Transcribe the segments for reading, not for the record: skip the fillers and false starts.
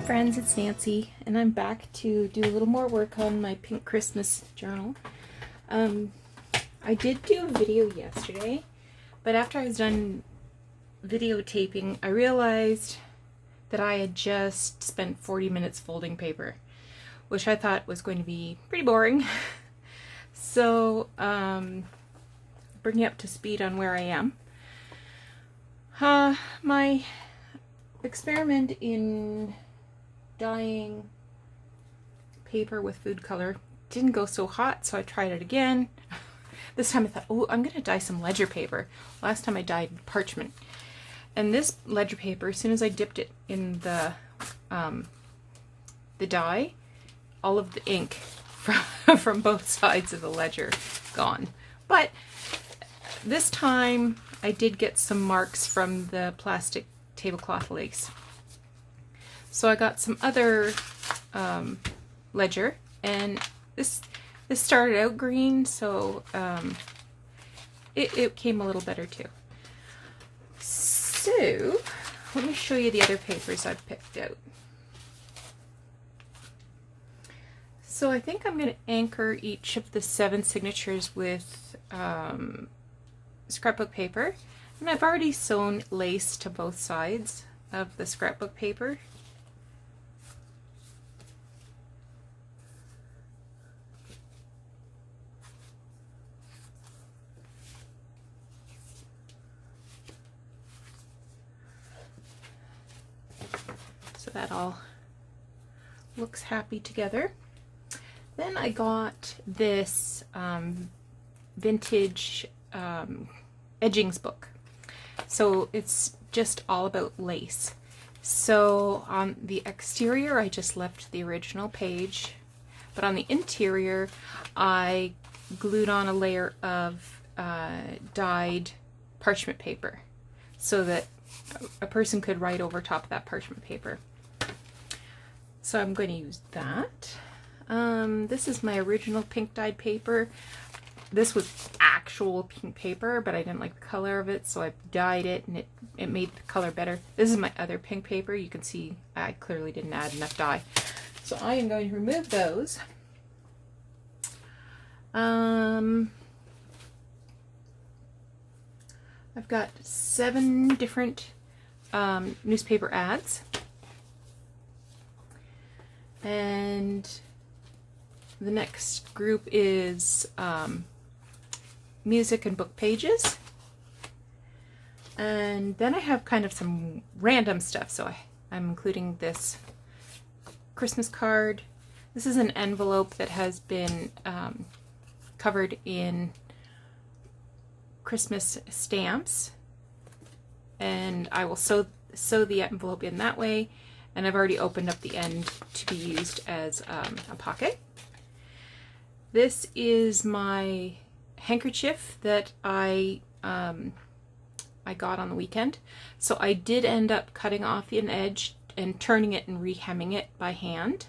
friends, it's Nancy, and I'm back to do a little more work on my Pink Christmas journal. I did do a video yesterday, but after I was done videotaping, I realized that I had just spent 40 minutes folding paper, which I thought was going to be pretty boring. So, bring you up to speed on where I am. My experiment in dyeing paper with food color didn't go so hot, so I tried it again. This time I thought, oh, I'm gonna dye some ledger paper. Last time I dyed parchment, and this ledger paper, as soon as I dipped it in the dye, all of the ink from both sides of the ledger gone. But this time I did get some marks from the plastic tablecloth lace. So I got some other ledger, and this started out green, so it came a little better too. So let me show you the other papers I've picked out. So I think I'm going to anchor each of the 7 signatures with scrapbook paper, and I've already sewn lace to both sides of the scrapbook paper. So that all looks happy together. Then I got this vintage edgings book. So it's just all about lace. So on the exterior I just left the original page, but on the interior I glued on a layer of dyed parchment paper so that a person could write over top of that parchment paper. So I'm going to use that. This is my original pink dyed paper. This was actual pink paper, but I didn't like the color of it, so I dyed it, and it made the color better. This is my other pink paper. You can see I clearly didn't add enough dye. So I am going to remove those. I've got 7 different newspaper ads, and the next group is music and book pages, and then I have kind of some random stuff. So I'm including this Christmas card. This is an envelope that has been covered in Christmas stamps, and I will sew the envelope in that way, and I've already opened up the end to be used as a pocket. This is my handkerchief that I got on the weekend. So I did end up cutting off an edge and turning it and re-hemming it by hand.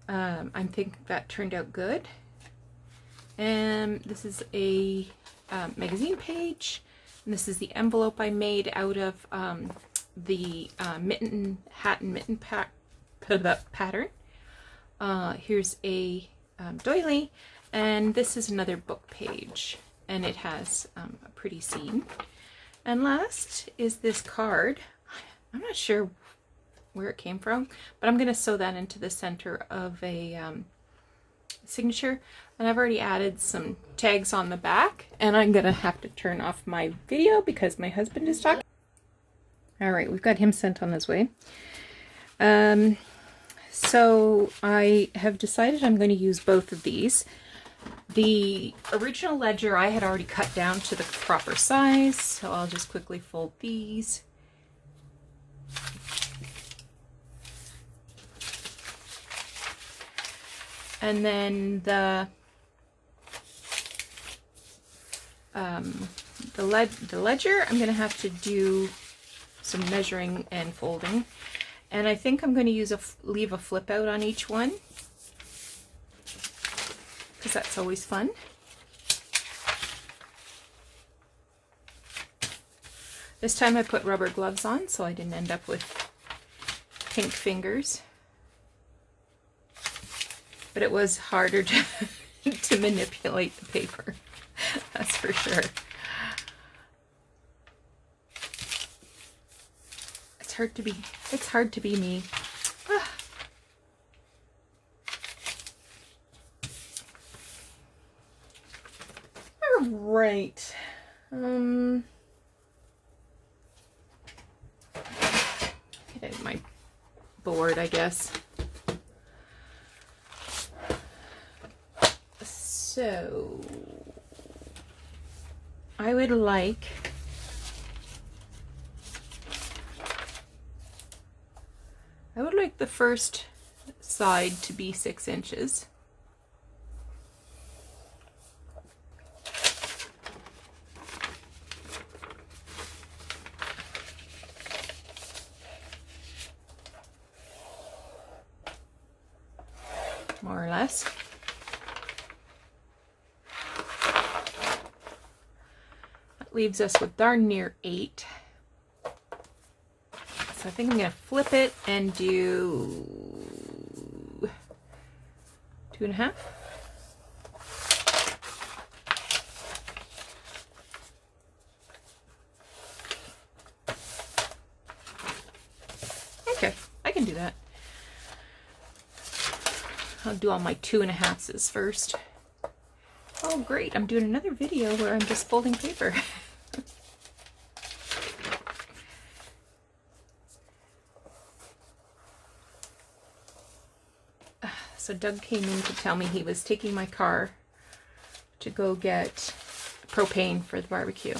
I think that turned out good. And this is a magazine page, and this is the envelope I made out of the hat and mitten pattern. Here's a doily, and this is another book page, and it has a pretty scene. And last is this card. I'm not sure where it came from, but I'm going to sew that into the center of a signature, and I've already added some tags on the back, and I'm going to have to turn off my video because my husband is talking. Alright, we've got him sent on his way. So I have decided I'm going to use both of these. The original ledger I had already cut down to the proper size, so I'll just quickly fold these. And then the ledger, I'm going to have to do some measuring and folding. And I think I'm going to leave a flip out on each one, because that's always fun. This time I put rubber gloves on, so I didn't end up with pink fingers. But it was harder to, to manipulate the paper, that's for sure. It's hard to be me. All right. Get out my board, I guess. So I would like the first side to be 6 inches. More or less. That leaves us with darn near 8. So I think I'm going to flip it and do 2.5. Okay, I can do that. I'll do all my 2.5s first. Oh great, I'm doing another video where I'm just folding paper. So Doug came in to tell me he was taking my car to go get propane for the barbecue.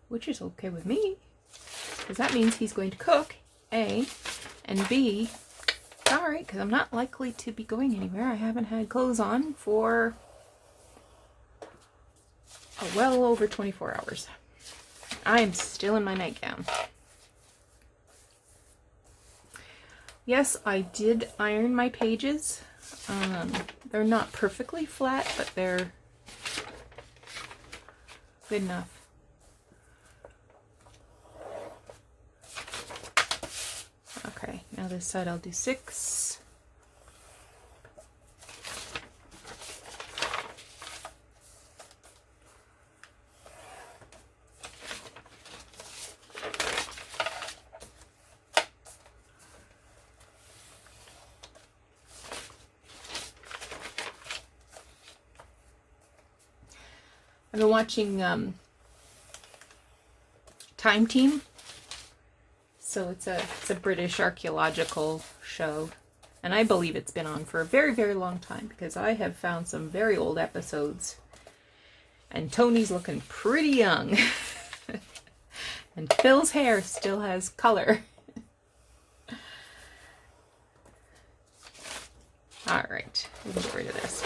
Which is okay with me, because that means he's going to cook, A, and B, alright, because I'm not likely to be going anywhere. I haven't had clothes on for well over 24 hours. I am still in my nightgown. Yes, I did iron my pages. They're not perfectly flat, but they're good enough. Okay, now this side I'll do 6. I've been watching Time Team. So it's a British archaeological show, and I believe it's been on for a very, very long time, because I have found some very old episodes, and Tony's looking pretty young, and Phil's hair still has color. All right, we can get rid of this.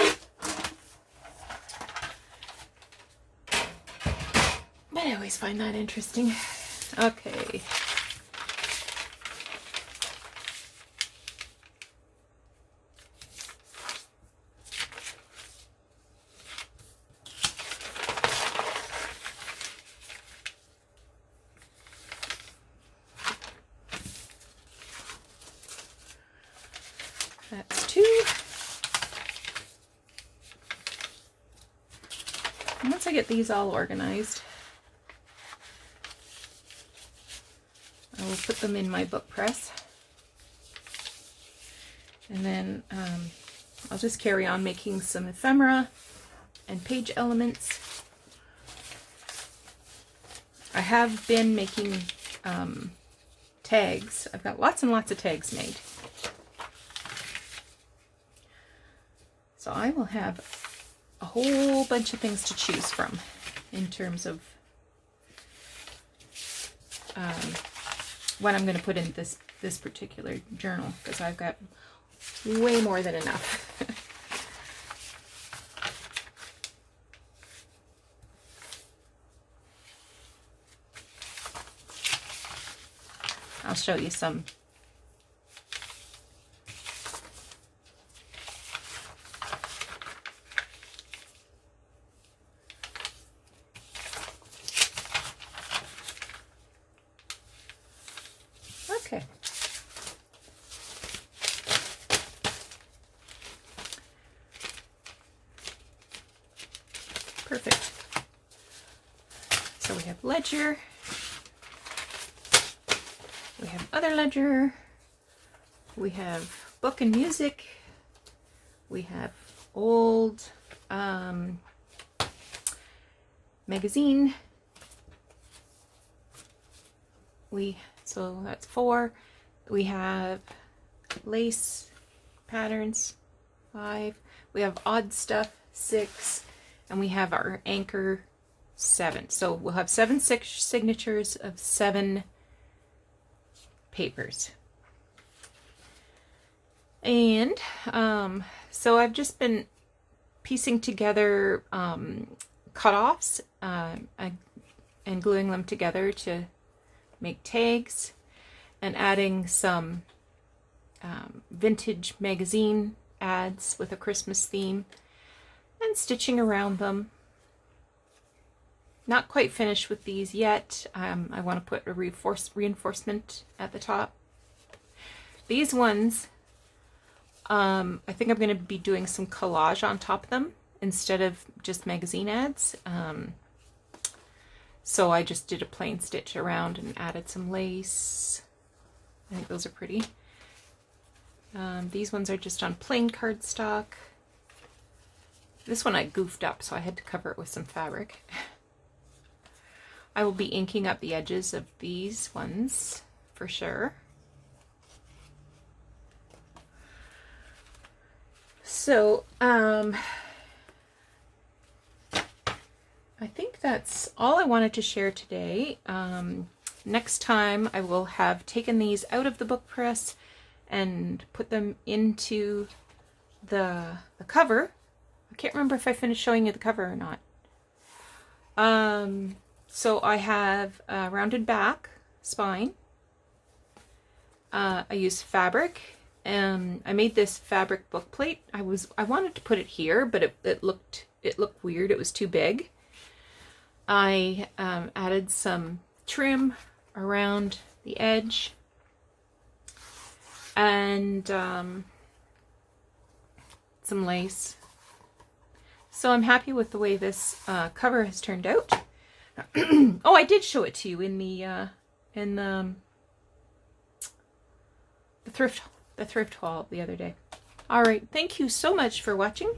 But I always find that interesting. Okay. That's 2. And once I get these all organized, I will put them in my book press. And then I'll just carry on making some ephemera and page elements. I have been making tags. I've got lots and lots of tags made. So I will have a whole bunch of things to choose from in terms of what I'm going to put in this particular journal, because I've got way more than enough. I'll show you some. perfect. So we have ledger, we have other ledger, we have book and music, we have old magazine. So that's 4. We have lace patterns, 5. We have odd stuff, 6. And we have our anchor, 7. So we'll have 7 signatures of 7 papers. And so I've just been piecing together cutoffs and gluing them together to make tags, and adding some vintage magazine ads with a Christmas theme, and stitching around them. Not quite finished with these yet. I want to put a reinforcement at the top. These ones, I think I'm going to be doing some collage on top of them instead of just magazine ads. So I just did a plain stitch around and added some lace. I think those are pretty. These ones are just on plain cardstock. This one I goofed up, so I had to cover it with some fabric. I will be inking up the edges of these ones for sure. So, I think that's all I wanted to share today. Next time I will have taken these out of the book press and put them into the cover. I can't remember if I finished showing you the cover or not. So I have a rounded back spine. I used fabric. I made this fabric book plate. I wanted to put it here, but it looked weird. It was too big. I added some trim around the edge, and some lace. So I'm happy with the way this cover has turned out. Oh, I did show it to you in the thrift haul the other day. All right, thank you so much for watching.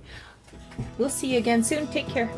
We'll see you again soon. Take care.